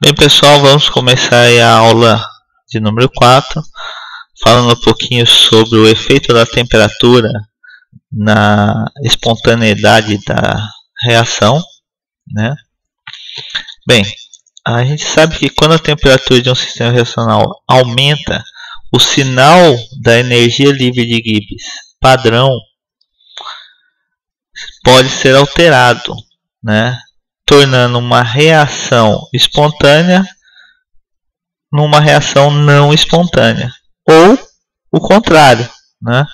Bem, pessoal, vamos começar aí a aula de número 4, falando um pouquinho sobre o efeito da temperatura na espontaneidade da reação, né? Bem, a gente sabe que quando a temperatura de um sistema reacional aumenta, o sinal da energia livre de Gibbs padrão pode ser alterado, né? Tornando uma reação espontânea numa reação não espontânea, ou o contrário, né?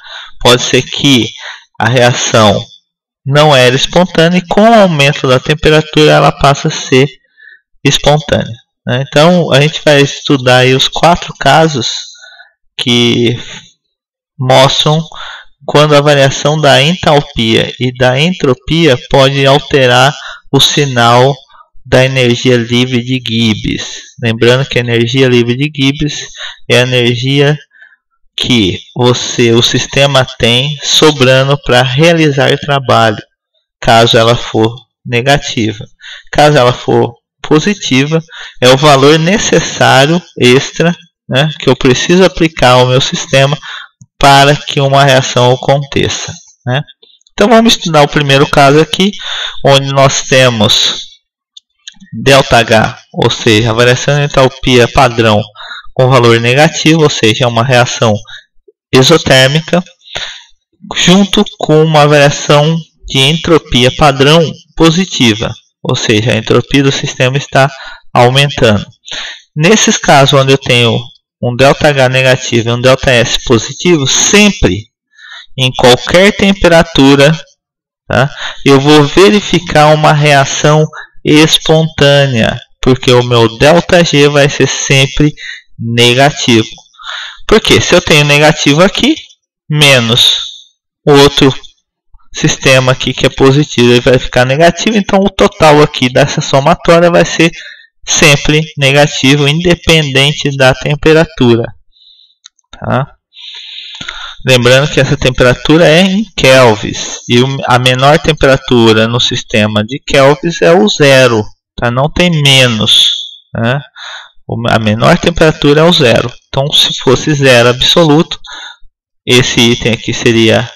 Pode ser que a reação não era espontânea e com o aumento da temperatura ela passa a ser espontânea, né? Então a gente vai estudar aí os 4 casos que mostram quando a variação da entalpia e da entropia pode alterar o sinal da energia livre de Gibbs. Lembrando que a energia livre de Gibbs é a energia que o sistema tem sobrando para realizar o trabalho, caso ela for negativa. Caso ela for positiva, é o valor necessário extra, né, que eu preciso aplicar ao meu sistema para que uma reação aconteça, né? Então vamos estudar o primeiro caso aqui, onde nós temos ΔH, ou seja, a variação de entalpia padrão com valor negativo, ou seja, é uma reação exotérmica, junto com uma variação de entropia padrão positiva, ou seja, a entropia do sistema está aumentando. Nesses casos onde eu tenho um ΔH negativo e um ΔS positivo, sempre, em qualquer temperatura, tá, eu vou verificar uma reação espontânea, porque o meu ΔG vai ser sempre negativo. Porque se eu tenho negativo aqui, menos o outro sistema aqui que é positivo, ele vai ficar negativo, então o total aqui dessa somatória vai ser sempre negativo, independente da temperatura, tá? Lembrando que essa temperatura é em kelvins e a menor temperatura no sistema de kelvins é o zero, tá? Não tem menos, né? A menor temperatura é o zero. Então, se fosse zero absoluto, esse item aqui seria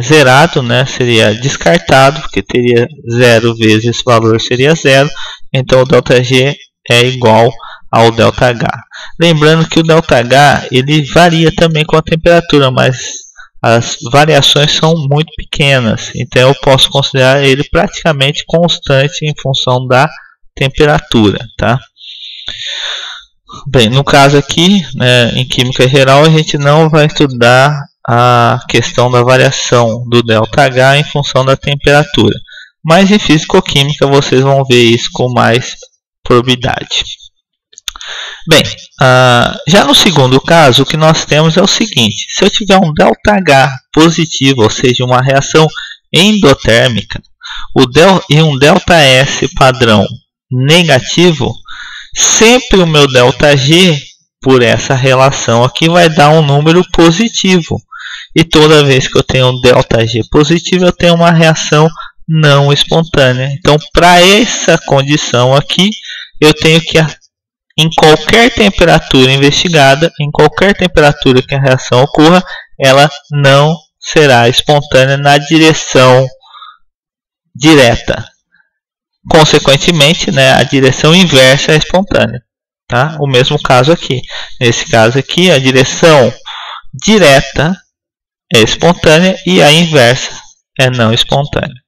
zerado, né? Seria descartado, porque teria zero vezes esse valor seria zero. Então o ΔG é igual ao ΔH. Lembrando que o ΔH ele varia também com a temperatura, mas as variações são muito pequenas. Então eu posso considerar ele praticamente constante em função da temperatura, tá? Bem, no caso aqui, né, em química geral, a gente não vai estudar a questão da variação do ΔH em função da temperatura. Mas em físico-química vocês vão ver isso com mais probidade. Bem, já no segundo caso, o que nós temos é o seguinte: se eu tiver um ΔH positivo, ou seja, uma reação endotérmica, e um ΔS padrão negativo, sempre o meu ΔG, por essa relação aqui, vai dar um número positivo. E toda vez que eu tenho um ΔG positivo, eu tenho uma reação não espontânea. Então, para essa condição aqui, eu tenho que, em qualquer temperatura investigada, em qualquer temperatura que a reação ocorra, ela não será espontânea na direção direta. Consequentemente, né, a direção inversa é espontânea, tá? O mesmo caso aqui. Nesse caso aqui, a direção direta é espontânea e a inversa é não espontânea.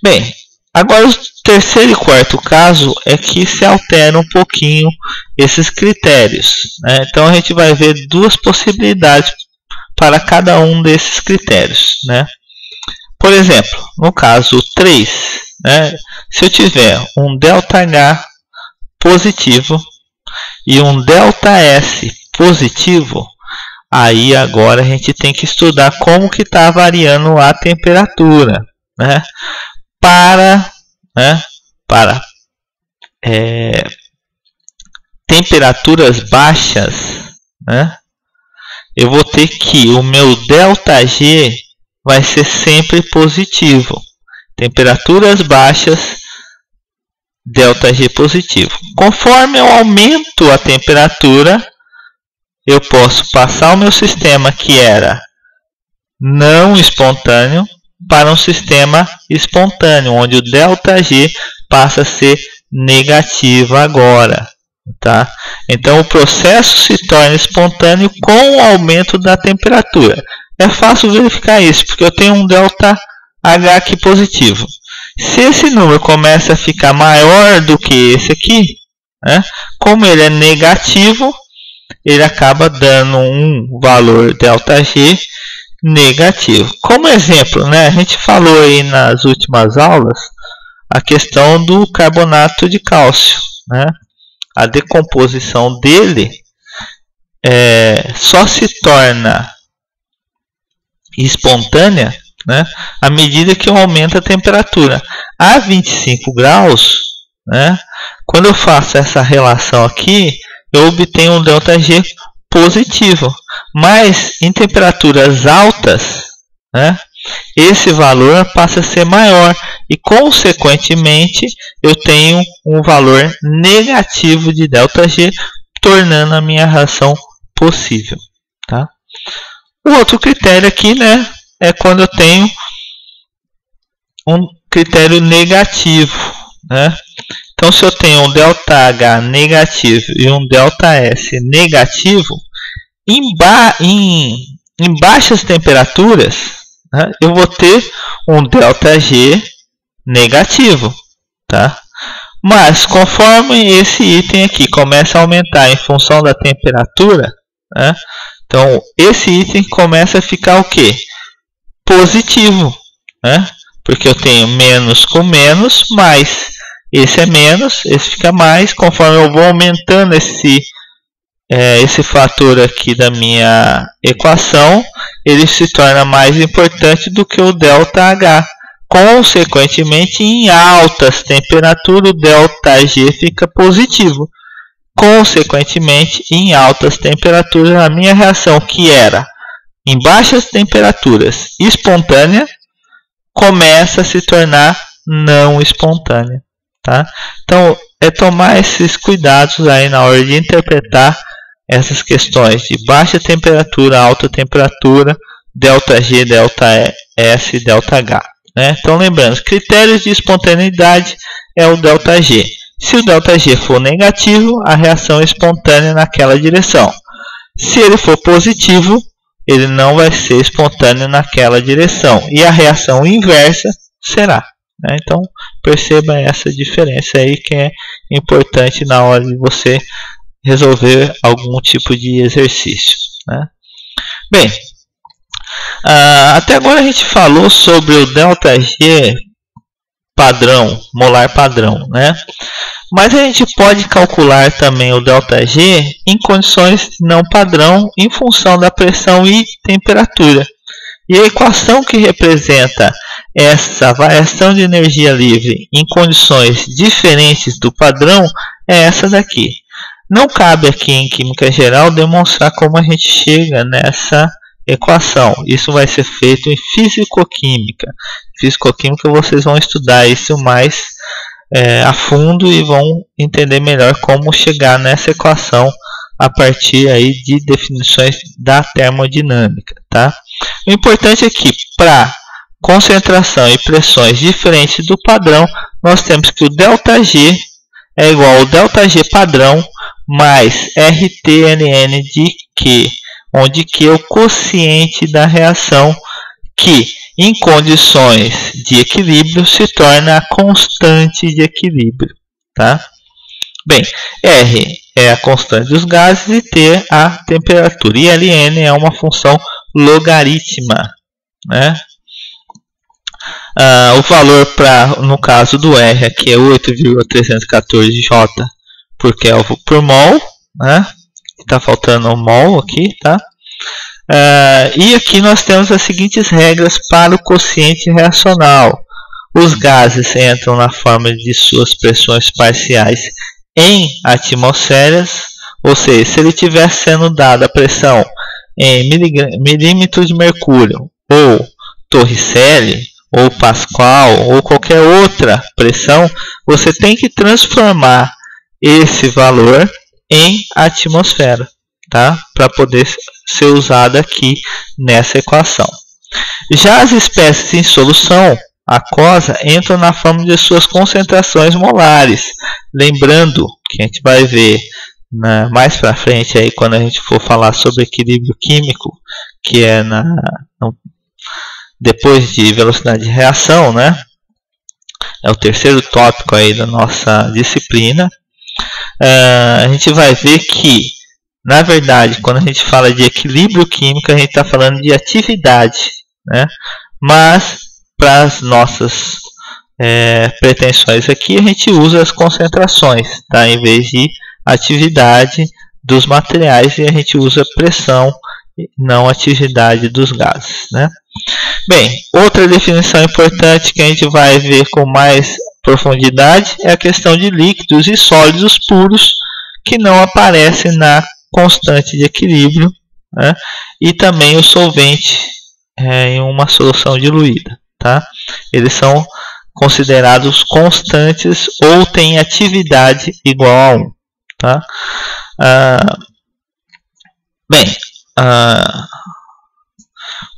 Bem, agora o terceiro e quarto caso é que se altera um pouquinho esses critérios, né? Então a gente vai ver duas possibilidades para cada um desses critérios, né? Por exemplo, no caso 3, né, se eu tiver um ΔH positivo e um ΔS positivo, aí agora a gente tem que estudar como que está variando a temperatura, né? Para temperaturas baixas, né, eu vou ter que o meu ΔG vai ser sempre positivo. Temperaturas baixas, ΔG positivo. Conforme eu aumento a temperatura, eu posso passar o meu sistema, que era não espontâneo, para um sistema espontâneo, onde o ΔG passa a ser negativo agora. Tá? Então o processo se torna espontâneo com o aumento da temperatura. É fácil verificar isso, porque eu tenho um ΔH aqui positivo. Se esse número começa a ficar maior do que esse aqui, né, como ele é negativo, ele acaba dando um valor ΔG negativo. Como exemplo, né, a gente falou aí nas últimas aulas a questão do carbonato de cálcio, né? A decomposição dele só se torna espontânea, né, à medida que eu aumento a temperatura. A 25 graus, né, quando eu faço essa relação aqui, eu obtenho um ΔG positivo. Mas em temperaturas altas, né, esse valor passa a ser maior e, consequentemente, eu tenho um valor negativo de ΔG, tornando a minha reação possível. Tá? O outro critério aqui, né, é quando eu tenho um critério negativo. Né? Então, se eu tenho um ΔH negativo e um ΔS negativo, em baixas temperaturas, né, eu vou ter um ΔG negativo. Tá? Mas, conforme esse item aqui começa a aumentar em função da temperatura, né, então esse item começa a ficar o quê? Positivo. Né? Porque eu tenho menos com menos, mais esse é menos, esse fica mais. Conforme eu vou aumentando esse fator aqui da minha equação, ele se torna mais importante do que o ΔH. Consequentemente, em altas temperaturas, o ΔG fica positivo. Consequentemente, em altas temperaturas, a minha reação, que era em baixas temperaturas espontânea, começa a se tornar não espontânea. Tá? Então, é tomar esses cuidados aí na hora de interpretar essas questões de baixa temperatura, alta temperatura, ΔG, ΔS e ΔH. Né? Então, lembrando, critérios de espontaneidade é o ΔG. Se o ΔG for negativo, a reação é espontânea naquela direção. Se ele for positivo, ele não vai ser espontâneo naquela direção. E a reação inversa será. Né? Então, perceba essa diferença aí, que é importante na hora de você resolver algum tipo de exercício. Né? Bem, até agora a gente falou sobre o ΔG padrão, molar padrão, né? Mas a gente pode calcular também o ΔG em condições não padrão, em função da pressão e temperatura. E a equação que representa essa variação de energia livre em condições diferentes do padrão é essa daqui. Não cabe aqui em Química Geral demonstrar como a gente chega nessa equação. Isso vai ser feito em Físico-Química. Físico-Química vocês vão estudar isso mais a fundo e vão entender melhor como chegar nessa equação a partir aí de definições da termodinâmica. Tá? O importante é que, para concentração e pressões diferentes do padrão, nós temos que o ΔG é igual ao ΔG padrão mais RTNN de Q, onde Q é o quociente da reação, que em condições de equilíbrio se torna a constante de equilíbrio. Tá? Bem, R é a constante dos gases e T a temperatura. E Ln é uma função logarítmica. Né? O valor no caso do R aqui é 8,314 J por Kelvin por mol. Né? Está faltando um mol aqui. Tá? E aqui nós temos as seguintes regras para o quociente reacional. Os gases entram na forma de suas pressões parciais em atmosferas, ou seja, se ele estiver sendo dada a pressão em milímetros de mercúrio ou torricelli, ou Pascal, ou qualquer outra pressão, você tem que transformar esse valor em atmosfera, tá? Para poder ser usado aqui nessa equação. Já as espécies em solução aquosa entram na forma de suas concentrações molares. Lembrando que a gente vai ver mais para frente, aí, quando a gente for falar sobre equilíbrio químico, que é depois de velocidade de reação, né? É o terceiro tópico aí da nossa disciplina. A gente vai ver que, na verdade, quando a gente fala de equilíbrio químico, a gente está falando de atividade, né? Mas para as nossas pretensões aqui, a gente usa as concentrações, tá? Em vez de atividade dos materiais, e a gente usa pressão, não atividade dos gases, né? Bem, outra definição importante que a gente vai ver com mais profundidade é a questão de líquidos e sólidos puros que não aparecem na constante de equilíbrio, né? E também o solvente em uma solução diluída, tá? Eles são considerados constantes ou têm atividade igual a 1, tá?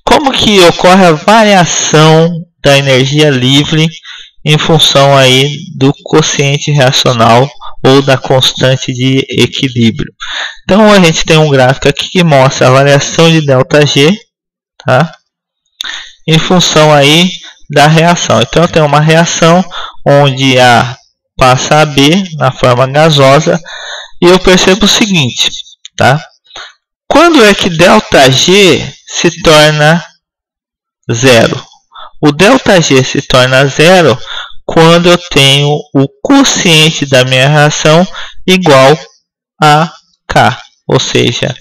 Como que ocorre a variação da energia livre em função aí do quociente reacional ou da constante de equilíbrio? Então a gente tem um gráfico aqui que mostra a variação de ΔG, tá? Em função aí da reação. Então eu tenho uma reação onde A passa a B na forma gasosa, e eu percebo o seguinte, tá? Quando é que ΔG se torna zero? O ΔG se torna zero quando eu tenho o quociente da minha reação igual a K, ou seja,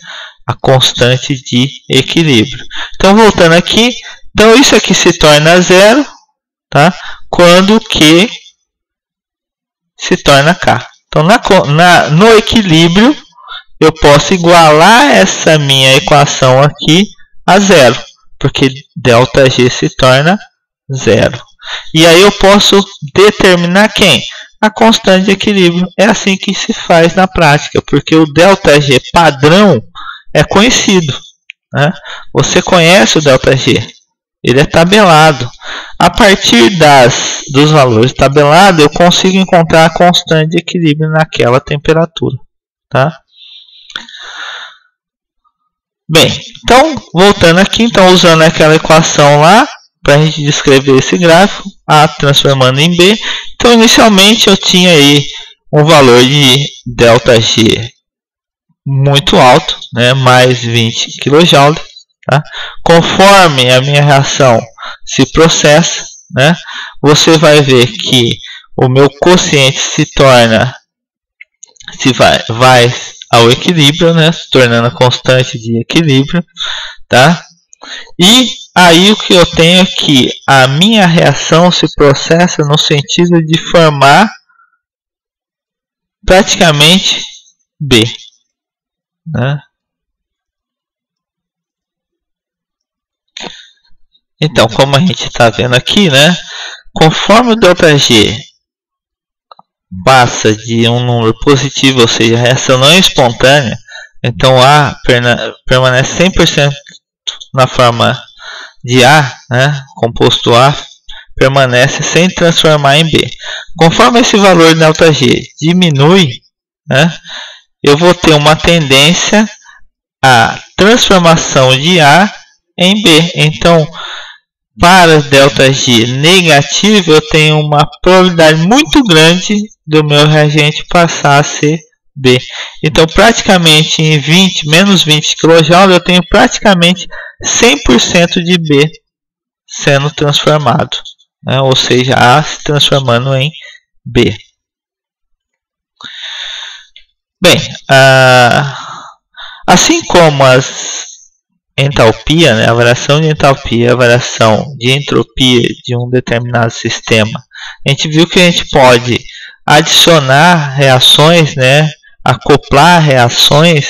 a constante de equilíbrio. Então, voltando aqui, então isso aqui se torna zero, tá? Quando Q se torna K. Então, no equilíbrio, eu posso igualar essa minha equação aqui a zero, porque ΔG se torna zero. E aí eu posso determinar quem? A constante de equilíbrio. É assim que se faz na prática, porque o ΔG padrão é conhecido, né? Você conhece o ΔG, ele é tabelado. A partir dos valores tabelados, eu consigo encontrar a constante de equilíbrio naquela temperatura, tá? Bem, então, voltando aqui, então, usando aquela equação lá, para a gente descrever esse gráfico, A transformando em B. Então, inicialmente, eu tinha aí um valor de ΔG muito alto, né, mais 20 kJ. Tá? Conforme a minha reação se processa, né, você vai ver que o meu quociente vai ao equilíbrio, né, se tornando a constante de equilíbrio, tá? E aí o que eu tenho é que a minha reação se processa no sentido de formar praticamente B, né? Então, como a gente está vendo aqui, né, conforme o ΔG passa de um número positivo, ou seja, a reação não é espontânea, então A permanece 100% na forma de A, né, composto A, permanece sem transformar em B. Conforme esse valor de ΔG diminui, né, eu vou ter uma tendência à transformação de A em B. Então, para ΔG negativo, eu tenho uma probabilidade muito grande do meu reagente passar a ser B. Então, praticamente em menos 20 kJ, eu tenho praticamente 100% de B sendo transformado, né? Ou seja, A se transformando em B. Bem, assim como entalpia, né, a variação de entalpia, a variação de entropia de um determinado sistema, a gente viu que a gente pode adicionar reações, né, acoplar reações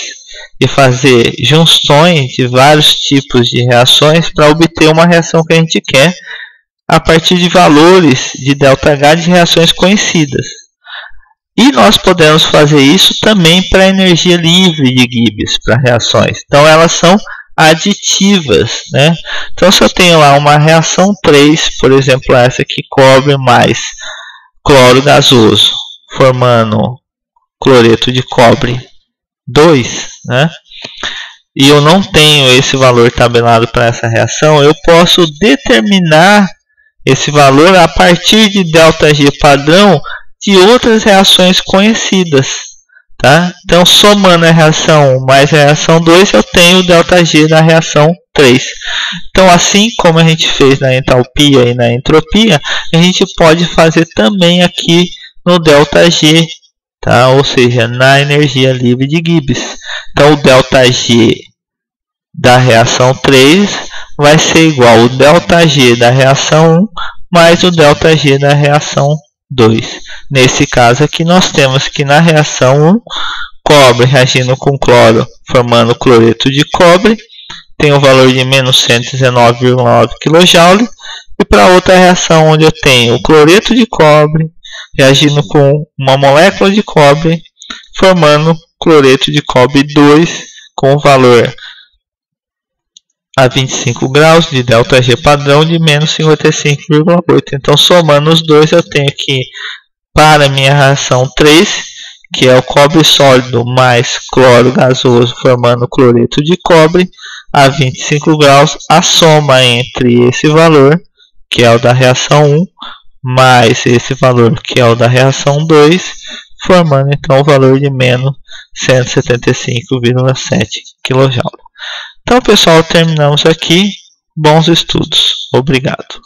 e fazer junções de vários tipos de reações para obter uma reação que a gente quer, a partir de valores de ΔH de reações conhecidas. E nós podemos fazer isso também para energia livre de Gibbs, para reações. Então elas são aditivas, né? Então se eu tenho lá uma reação 3, por exemplo essa aqui, cobre mais cloro gasoso, formando cloreto de cobre 2, né? E eu não tenho esse valor tabelado para essa reação, eu posso determinar esse valor a partir de ΔG padrão de outras reações conhecidas, tá? Então, somando a reação 1 mais a reação 2, eu tenho o ΔG da reação 3. Então, assim como a gente fez na entalpia e na entropia, a gente pode fazer também aqui no ΔG, tá? Ou seja, na energia livre de Gibbs. Então, o ΔG da reação 3 vai ser igual ao ΔG da reação 1 mais o ΔG da reação 2. Nesse caso aqui nós temos que na reação 1, cobre reagindo com cloro, formando cloreto de cobre, tem o valor de menos 119,9 kJ. E para outra reação onde eu tenho o cloreto de cobre reagindo com uma molécula de cobre, formando cloreto de cobre 2 com o valor a 25 graus de ΔG padrão de menos 55,8. Então, somando os dois, eu tenho aqui para a minha reação 3, que é o cobre sólido mais cloro gasoso formando cloreto de cobre a 25 graus, a soma entre esse valor, que é o da reação 1, mais esse valor, que é o da reação 2, formando então o valor de menos 175,7 kJ. Então, pessoal, terminamos aqui. Bons estudos. Obrigado.